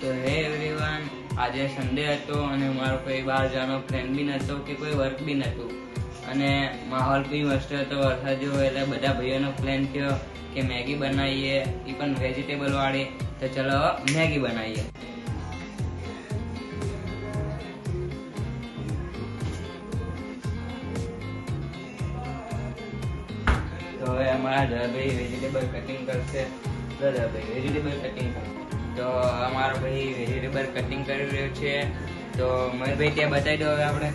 તો હે એવરીવન, આજે સન્ડે હતો અને મારો કોઈ બહાર જવાનો પ્લાન બી નહોતો કે કોઈ વર્ક બી નહોતું અને માહોલ બી મસ્ત હતો વરસાદ જેવો, એટલે બધા ભાઈઓનો પ્લાન થયો કે મેગી બનાવીએ, એ પણ વેજીટેબલ વાળી. તો ચલો મેગી બનાવીએ. તો હવે અમારા ધરભાઈ વેજીટેબલ કટિંગ કરશે. તો ધરભાઈ વેજીટેબલ કટિંગ કરો. તો અમારો ભાઈ વેજીટેબલ કટિંગ કરી રહ્યો છે. તો મયુરભાઈ ત્યાં બતાવી દો હવે આપણે.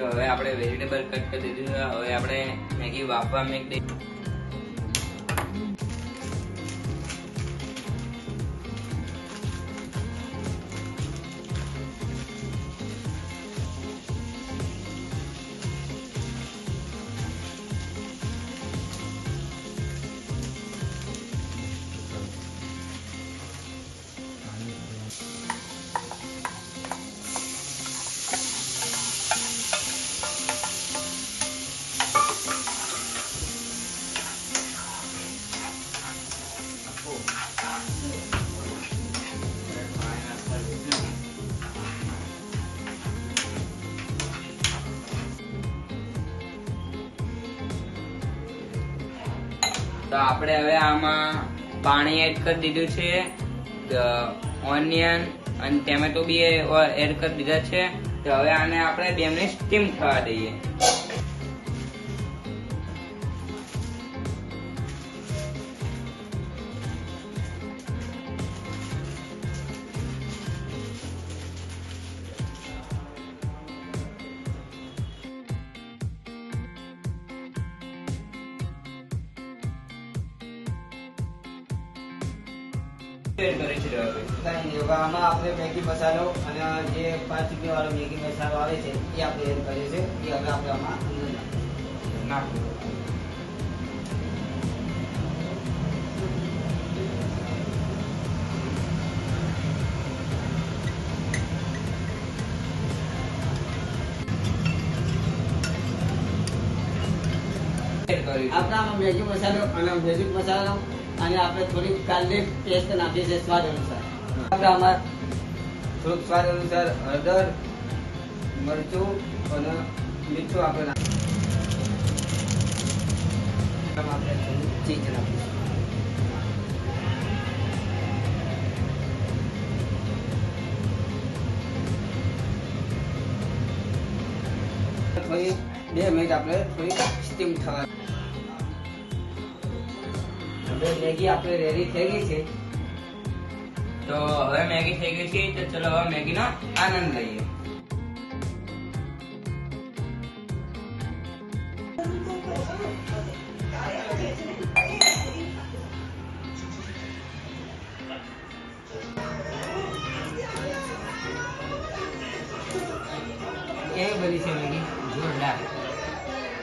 તો હવે આપણે વેજીટેબલ કટ કરી દીધું. હવે આપણે મેગી વાપવા મૂકી દઈએ. તો આપણે હવે આમાં પાણી એડ કરી દીધું છે, ઓનિયન અને ટમેટો બી એડ કરી દીધા છે. તો હવે આને આપણે 2 મિનિટ સ્ટીમ થવા દઈએ. આમાં આપણે મેગી મસાલો અને જે 5 રૂપિયા વાળો મેગી મસાલો આવે છે એ આપણે એડ કરીએ છીએ. એ હવે આપણે આમાં નાખીએ. આપણે આમાં મેગી મસાલો અને બેઝિક મસાલો અને આપણે થોડી ગાર્લિક પેસ્ટ નાખીએ છીએ સ્વાદ અનુસાર. આપણે આમાં થોડુંક સ્વાદ અનુસાર હળદર, મરચું અને મીઠું આપણે નાખીએ. આપણે થોડું ચીઝ નાખીશું. થોડી 2 મિનિટ આપણે થોડી સ્ટીમ થવા. મેગી આપણે રેડી થઈ ગઈ છે. તો હવે મેગી થઈ ગઈ છે. તો ચલો હવે મેગીનો આનંદ લઈએ. કેવી બની છે મેગી?